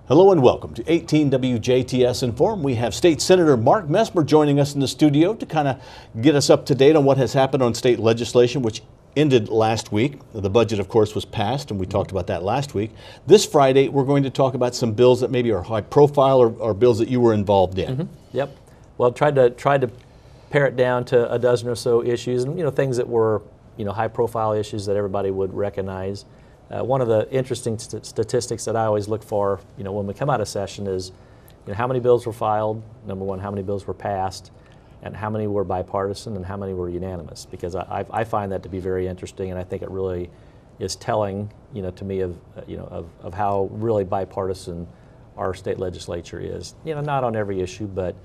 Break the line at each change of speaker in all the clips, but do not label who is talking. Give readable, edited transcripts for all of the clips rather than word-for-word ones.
Hello and welcome to 18 WJTS Inform. We have State Senator Mark Messmer joining us in the studio to kind of get us up to date on what has happened on state legislation, which ended last week. The budget, of course, was passed, and we talked about that last week. This Friday, we're going to talk about some bills that maybe are high profile or bills that you were involved in.
Yep. Well, tried to pare it down to a dozen or so issues, and things that were high profile issues that everybody would recognize. One of the interesting statistics that I always look for, when we come out of session is, how many bills were filed, number one, how many bills were passed, and how many were bipartisan and how many were unanimous, because I find that to be very interesting, and I think it really is telling, to me of how really bipartisan our state legislature is. Not on every issue, but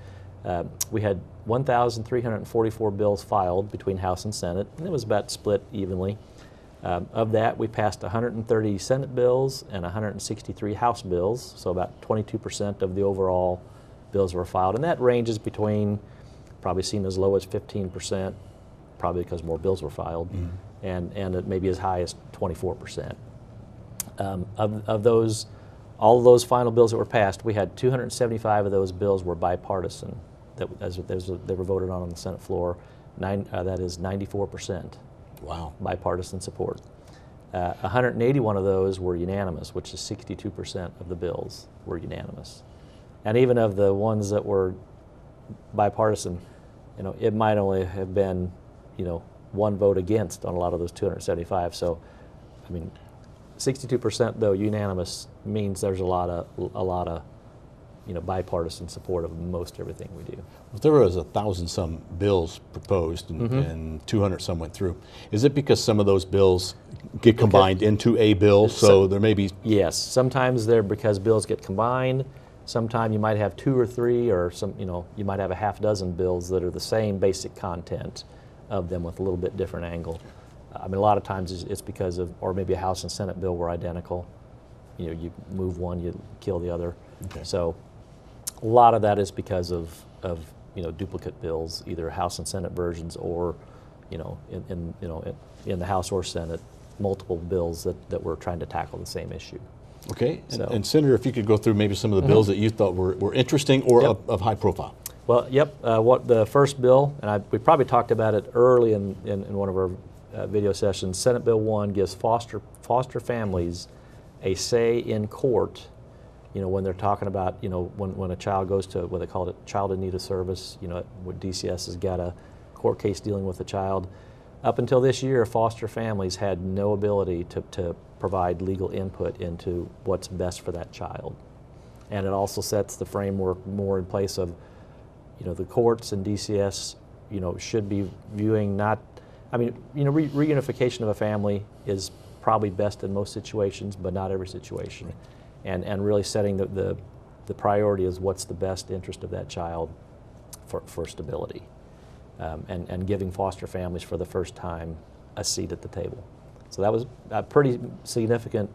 we had 1,344 bills filed between House and Senate, and it was about split evenly. Of that, we passed 130 Senate bills and 163 House bills, so about 22% of the overall bills were filed. And that ranges between, probably seen as low as 15%, probably because more bills were filed, and it may be as high as 24%. Of those, all of those final bills that were passed, we had 275 of those bills were bipartisan, they were voted on the Senate floor. That is 94%.
Wow.
Bipartisan support. 181 of those were unanimous, which is 62% of the bills were unanimous. And even of the ones that were bipartisan, it might only have been, one vote against on a lot of those 275. So, 62% though unanimous means there's a lot of bipartisan support of most everything we do.
Well, there was 1,000 some bills proposed and 200 some went through. Is it because some of those bills get combined into a bill, so there may be?
Yes, sometimes they're because bills get combined. Sometimes you might have two or three, or you might have a half dozen bills that are the same basic content of them with a little bit different angle. A lot of times it's because of, or maybe a House and Senate bill were identical. You move one, you kill the other.
Okay.
So a lot of that is because of duplicate bills, either House and Senate versions, or in the House or Senate, multiple bills that were trying to tackle the same issue.
Okay,
So,
and Senator, if you could go through maybe some of the bills that you thought were interesting or of high profile.
Well, what the first bill, and we probably talked about it early in one of our video sessions. Senate Bill 1 gives foster families a say in court. When they're talking about, when a child goes to what they call it, child in need of service, what DCS has got a court case dealing with a child. Up until this year, foster families had no ability to provide legal input into what's best for that child. And it also sets the framework more in place of, the courts and DCS, should be viewing reunification of a family is probably best in most situations, but not every situation. Right. And really setting the priority is what's the best interest of that child for stability, and giving foster families for the first time a seat at the table. So that was a pretty significant,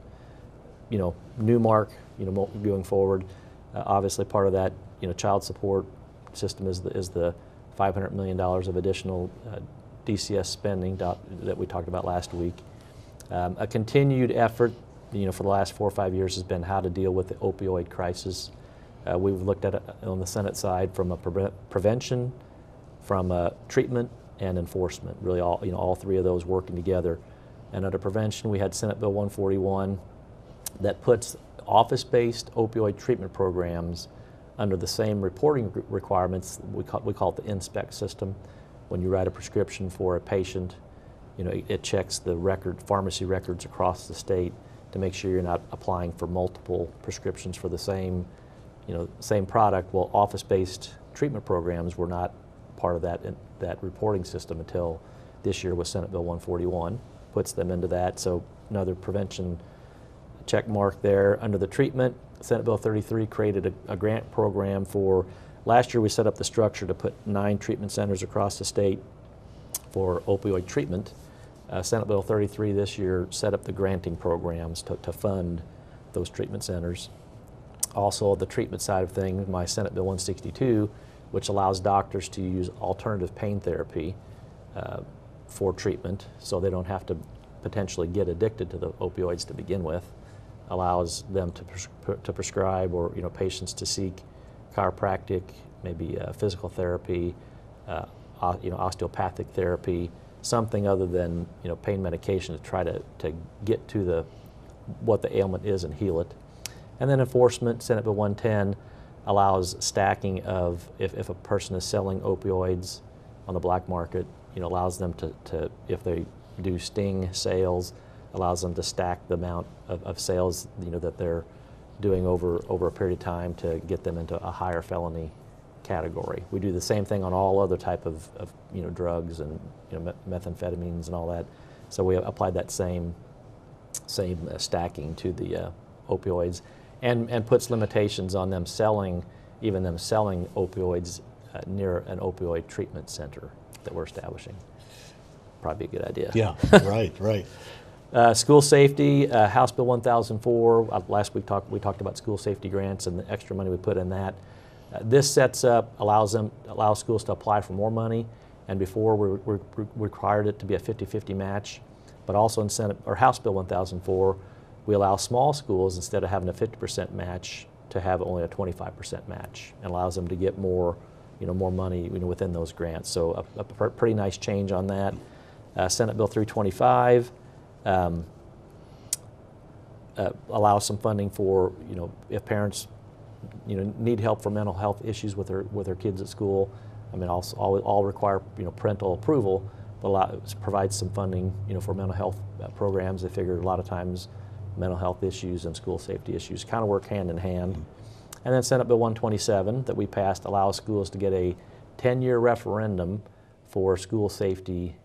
new mark, going forward. Obviously, part of that, child support system is the $500 million of additional DCS spending that we talked about last week. A continued effort, for the last 4 or 5 years has been how to deal with the opioid crisis. We've looked at it on the Senate side from a prevention, from a treatment, and enforcement. Really, all three of those working together. And under prevention, we had Senate Bill 141 that puts office-based opioid treatment programs under the same reporting requirements. We call it the INSPEC system. When you write a prescription for a patient, it checks the pharmacy records across the state to make sure you're not applying for multiple prescriptions for the same product. Well, office-based treatment programs were not part of that reporting system until this year with Senate Bill 141, puts them into that. So another prevention check mark there. Under the treatment, Senate Bill 33 created a grant program for, last year we set up the structure to put 9 treatment centers across the state for opioid treatment. Senate Bill 33 this year set up the granting programs to fund those treatment centers. Also, the treatment side of things, my Senate Bill 162, which allows doctors to use alternative pain therapy for treatment, so they don't have to potentially get addicted to the opioids to begin with. allows them to prescribe, or patients to seek chiropractic, maybe physical therapy, osteopathic therapy, something other than pain medication to try to get to what the ailment is and heal it. And then enforcement, Senate Bill 110 allows stacking of, if a person is selling opioids on the black market, allows them to if they do sting sales, allows them to stack the amount of sales that they're doing over a period of time to get them into a higher felony category. We do the same thing on all other type of drugs and methamphetamines and all that. So we applied that same stacking to the opioids, and puts limitations on them selling opioids near an opioid treatment center that we're establishing. Probably a good idea.
Yeah, right.
School safety, House Bill 1004. Last week we talked about school safety grants and the extra money we put in that. This sets up, allows schools to apply for more money, and before we required it to be a 50-50 match, but also in Senate or House Bill 1004, we allow small schools, instead of having a 50% match, to have only a 25% match, and allows them to get more money within those grants. So a pretty nice change on that. Senate Bill 325 allows some funding for if parents need help for mental health issues with their kids at school. I mean, all require parental approval, but provides some funding for mental health programs. They figure a lot of times mental health issues and school safety issues kind of work hand in hand. And then Senate Bill 127 that we passed allows schools to get a 10-year referendum for school safety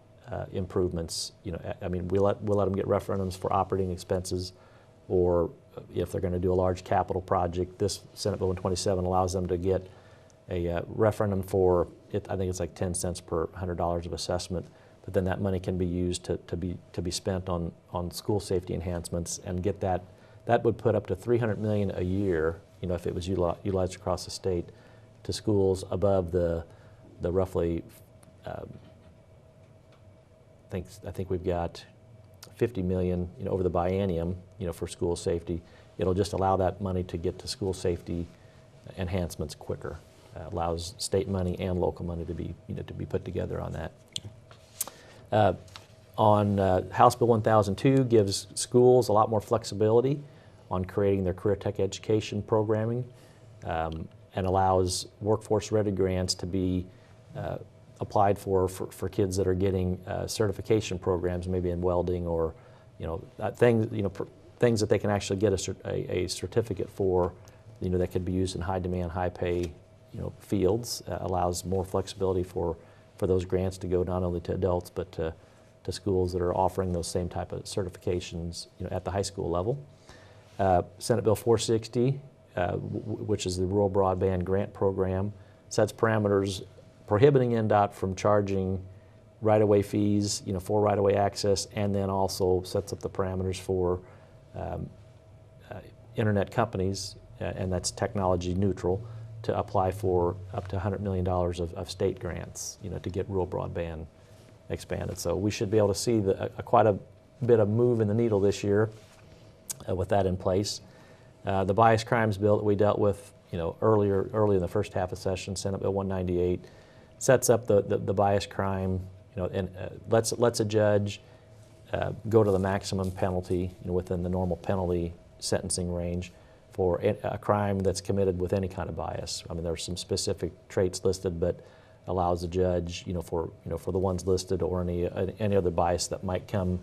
improvements. I mean, we'll let them get referendums for operating expenses, or if they're going to do a large capital project. This Senate Bill 127 allows them to get a referendum for it. I think it's like 10 cents per $100 of assessment, but then that money can be used to be spent on school safety enhancements, and get that would put up to $300 million a year, if it was utilized across the state, to schools above the roughly I think we've got $50 million over the biennium for school safety. It'll just allow that money to get to school safety enhancements quicker. Allows state money and local money to be put together on that. House Bill 1002 gives schools a lot more flexibility on creating their career tech education programming, and allows workforce ready grants to be applied for kids that are getting certification programs, maybe in welding or things that they can actually get a certificate for, that could be used in high demand, high pay fields. Allows more flexibility for those grants to go not only to adults but to schools that are offering those same type of certifications at the high school level. Senate Bill 460, which is the Rural Broadband Grant Program, sets parameters prohibiting NDOT from charging right-of-way fees, for right-of-way access, and then also sets up the parameters for internet companies, and that's technology neutral, to apply for up to $100 million of state grants, to get rural broadband expanded. So we should be able to see quite a bit of move in the needle this year with that in place. The bias crimes bill that we dealt with, early in the first half of session, Senate Bill 198, sets up the bias crime, and lets a judge go to the maximum penalty within the normal penalty sentencing range for a crime that's committed with any kind of bias. I mean, there's some specific traits listed, but allows the judge, for the ones listed or any other bias that might come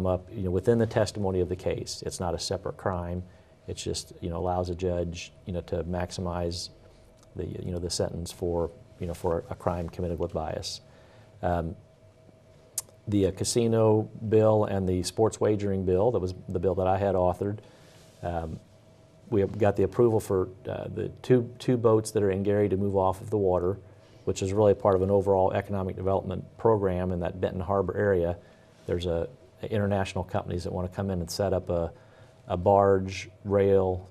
up, within the testimony of the case. It's not a separate crime. It's just, allows a judge, to maximize the sentence for a crime committed with bias. The casino bill and the sports wagering bill, that was the bill that I had authored. We have got the approval for the two boats that are in Gary to move off of the water, which is really part of an overall economic development program in that Benton Harbor area. There's international companies that want to come in and set up a barge, rail,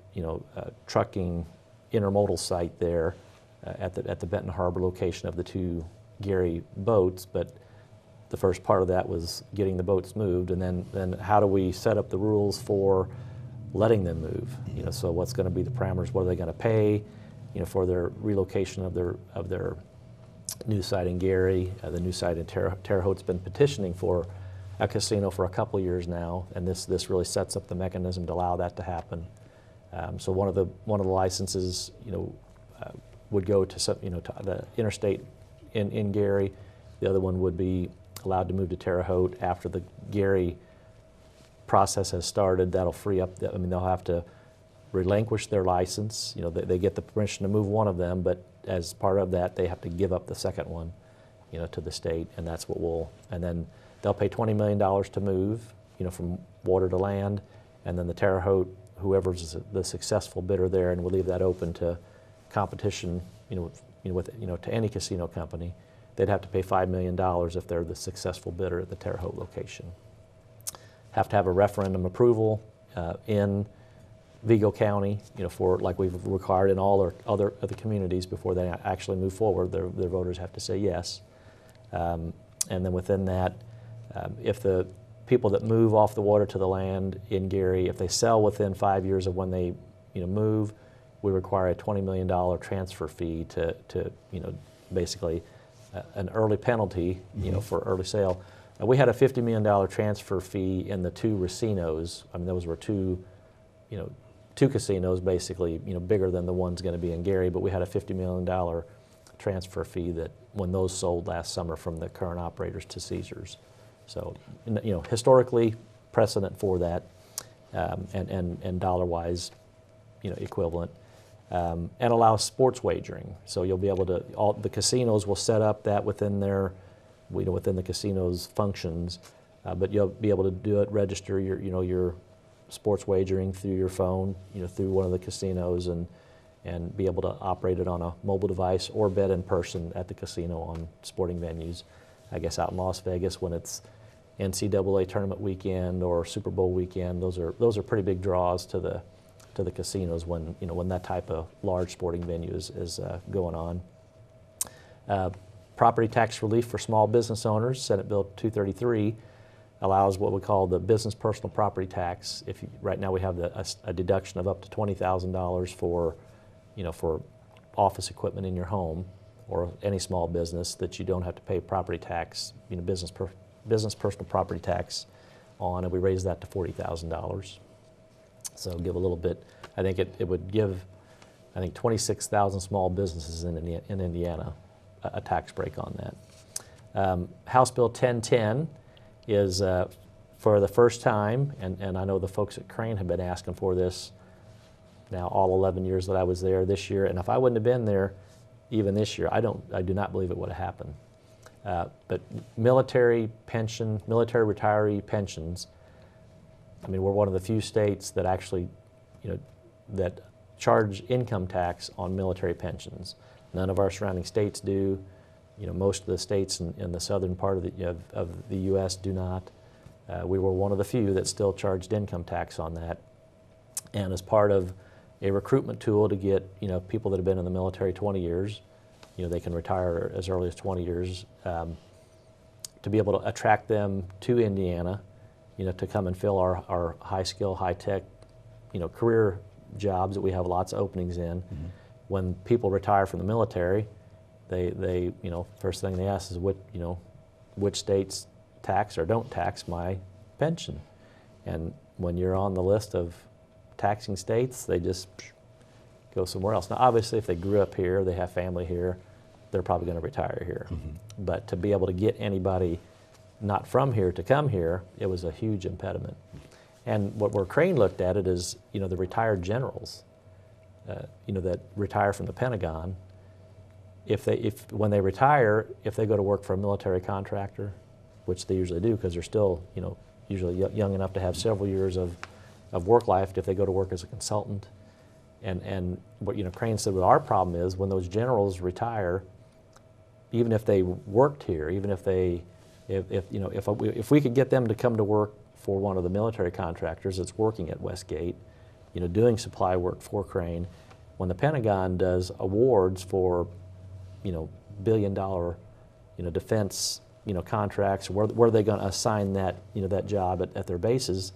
trucking intermodal site there at the Benton Harbor location of the two Gary boats. But the first part of that was getting the boats moved, and then how do we set up the rules for letting them move. So what's going to be the parameters? What are they going to pay, for their relocation of their new site in Gary? The new site in Terre Haute's been petitioning for a casino for a couple of years now, and this really sets up the mechanism to allow that to happen. So one of the licenses, would go to some, to the interstate in Gary. The other one would be allowed to move to Terre Haute after the Gary process has started. That'll free up. They'll have to relinquish their license. They get the permission to move one of them, but as part of that, they have to give up the second one, to the state, and that's what and then they'll pay $20 million to move, from water to land, and then the Terre Haute, whoever's the successful bidder there, and we'll leave that open to competition, to any casino company. They'd have to pay $5 million if they're the successful bidder at the Terre Haute location. Have to have a referendum approval in Vigo County, for like we've required in all our other communities before they actually move forward. Their voters have to say yes. And then within that, if the people that move off the water to the land in Gary, if they sell within 5 years of when they move, we require a $20 million transfer fee to basically an early penalty, for early sale. We had a $50 million transfer fee in the two racinos. Those were two casinos, basically, bigger than the one's going to be in Gary. But we had a $50 million transfer fee that when those sold last summer from the current operators to Caesars. So, historically precedent for that, and dollar-wise, equivalent. And allows sports wagering. So you'll be able to, all the casinos will set up that within their, within the casino's functions, but you'll be able to do it, register your sports wagering through your phone, through one of the casinos, and be able to operate it on a mobile device or bet in person at the casino on sporting venues. I guess out in Las Vegas when it's NCAA tournament weekend or Super Bowl weekend, those are pretty big draws to the casinos when that type of large sporting venue is going on. Property tax relief for small business owners, Senate Bill 233, allows what we call the business personal property tax. Right now we have a deduction of up to $20,000 for office equipment in your home or any small business that you don't have to pay property tax, business personal property tax on, and we raised that to $40,000. So give a little bit. I think it would give, 26,000 small businesses in Indiana a tax break on that. House Bill 1010 is for the first time, and I know the folks at Crane have been asking for this now all 11 years that I was there this year, and if I wouldn't have been there even this year, I do not believe it would have happened. But military retiree pensions, we're one of the few states that actually, that charge income tax on military pensions. None of our surrounding states do. Most of the states in the southern part of the U.S. do not. We were one of the few that still charged income tax on that. And as part of a recruitment tool to get people that have been in the military 20 years, they can retire as early as 20 years, to be able to attract them to Indiana, to come and fill our high-skill, high-tech, career jobs that we have lots of openings in. Mm-hmm. When people retire from the military, they first thing they ask is which states tax or don't tax my pension. And when you're on the list of taxing states, they just go somewhere else. Now, obviously, if they grew up here, they have family here, they're probably going to retire here. Mm-hmm. But to be able to get anybody not from here to come here, it was a huge impediment. And where Crane looked at it is, the retired generals, that retire from the Pentagon. When they retire, if they go to work for a military contractor, which they usually do because they're still, usually young enough to have several years of work life, if they go to work as a consultant. And what Crane said, our problem is when those generals retire, even if they worked here, even if we could get them to come to work for one of the military contractors that's working at Westgate, doing supply work for Crane, when the Pentagon does awards for, billion-dollar, defense, contracts, where are they going to assign that, that job at their bases?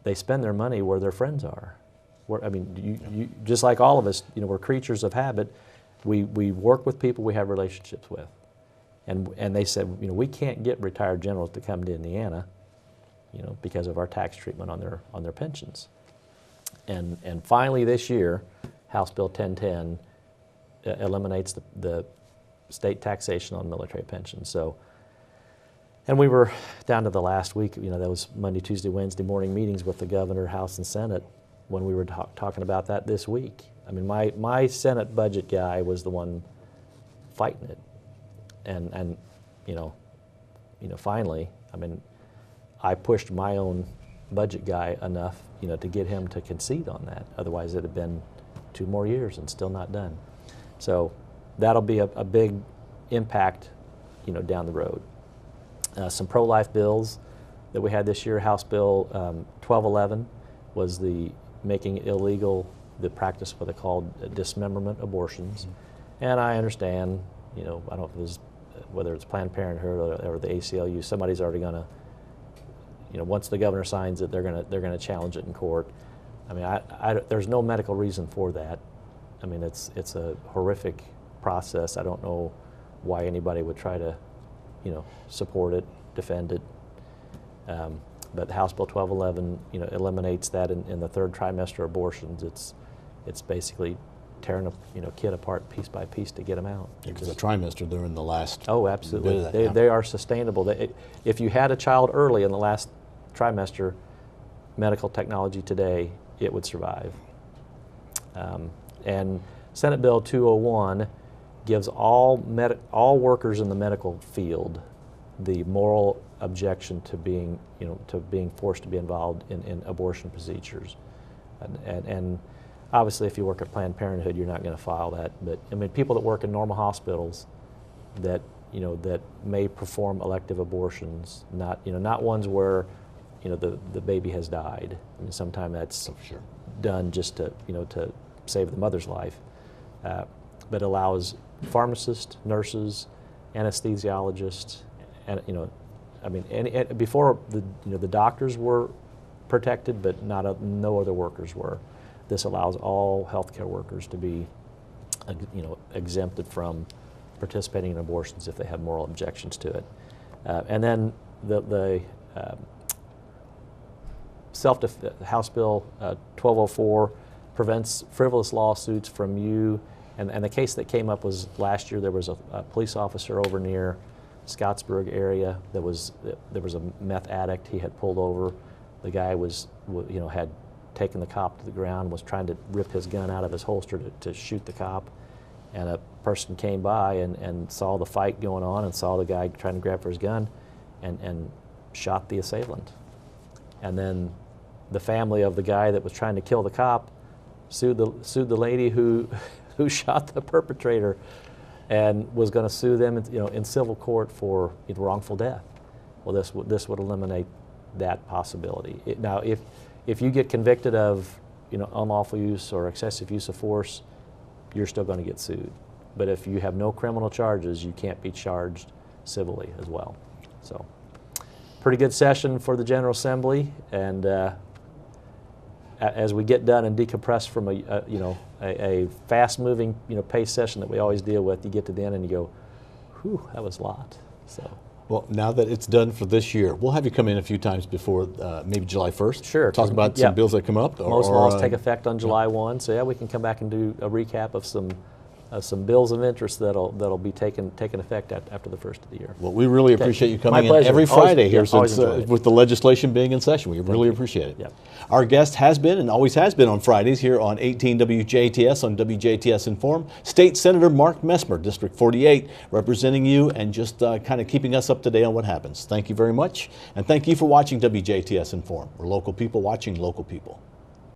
they spend their money where their friends are. I mean, you just like all of us, we're creatures of habit. We work with people we have relationships with. And they said, we can't get retired generals to come to Indiana, because of our tax treatment on their pensions. And finally this year, House Bill 1010 eliminates the state taxation on military pensions. So, and we were down to the last week, that was Monday, Tuesday, Wednesday morning meetings with the governor, House, and Senate when we were talking about that this week. I mean, my Senate budget guy was the one fighting it. And finally, I mean, I pushed my own budget guy enough, to get him to concede on that. Otherwise, it'd have been 2 more years and still not done. So that'll be a big impact, down the road. Some pro-life bills that we had this year. House Bill 1211 was the making illegal the practice what they called dismemberment abortions. Mm-hmm. And I understand, I don't know if it was, whether it's Planned Parenthood or the ACLU, somebody's already going to, once the governor signs it, they're going to challenge it in court. I mean, there's no medical reason for that. I mean, it's a horrific process. I don't know why anybody would try to, support it, defend it. But House Bill 1211, eliminates that in the 3rd trimester abortions. It's basically tearing a kid apart piece by piece to get them out.
Because the trimester, they're in the last.
Oh, absolutely. They are sustainable. If you had a child early in the last trimester, medical technology today, it would survive. And Senate Bill 201 gives all workers in the medical field the moral objection to being forced to be involved in abortion procedures. And obviously, if you work at Planned Parenthood, you're not going to file that. But I mean, people that work in normal hospitals that that may perform elective abortions, not ones where the baby has died. I mean, sometimes that's done just to to save the mother's life, but allows pharmacists, nurses, anesthesiologists, and I mean, before the doctors were protected, but no other workers were. This allows all healthcare workers to be, exempted from participating in abortions if they have moral objections to it. And then the House Bill 1204 prevents frivolous lawsuits from you. And the case that came up was last year. There was a police officer over near Scottsburg area. There was a meth addict he had pulled over. The guy had taken the cop to the ground, was trying to rip his gun out of his holster to shoot the cop. And a person came by and saw the fight going on and saw the guy trying to grab for his gun and shot the assailant. And then the family of the guy that was trying to kill the cop sued the lady who shot the perpetrator and was going to sue them in civil court for wrongful death. Well, this would eliminate that possibility. Now, if you get convicted of unlawful use or excessive use of force, you're still going to get sued. But if you have no criminal charges, you can't be charged civilly as well. So, pretty good session for the General Assembly, and as we get done and decompress from a fast-moving pace session that we always deal with, you get to the end and you go, "Whew, that was a lot." So.
Well, now that it's done for this year, we'll have you come in a few times before maybe July 1st.
Sure.
Talk about some bills that come up.
Most laws take effect on July 1, so yeah, we can come back and do a recap of some bills of interest that'll be taking effect after the first of the year.
Well, we really appreciate you coming in every Friday here since with the legislation being in session. We really appreciate it.
Yep.
Our guest has been and always has been on Fridays here on 18 WJTS on WJTS Inform, State Senator Mark Messmer, District 48, representing you and just kind of keeping us up to date on what happens. Thank you very much, and thank you for watching WJTS Inform. We're local people watching local people.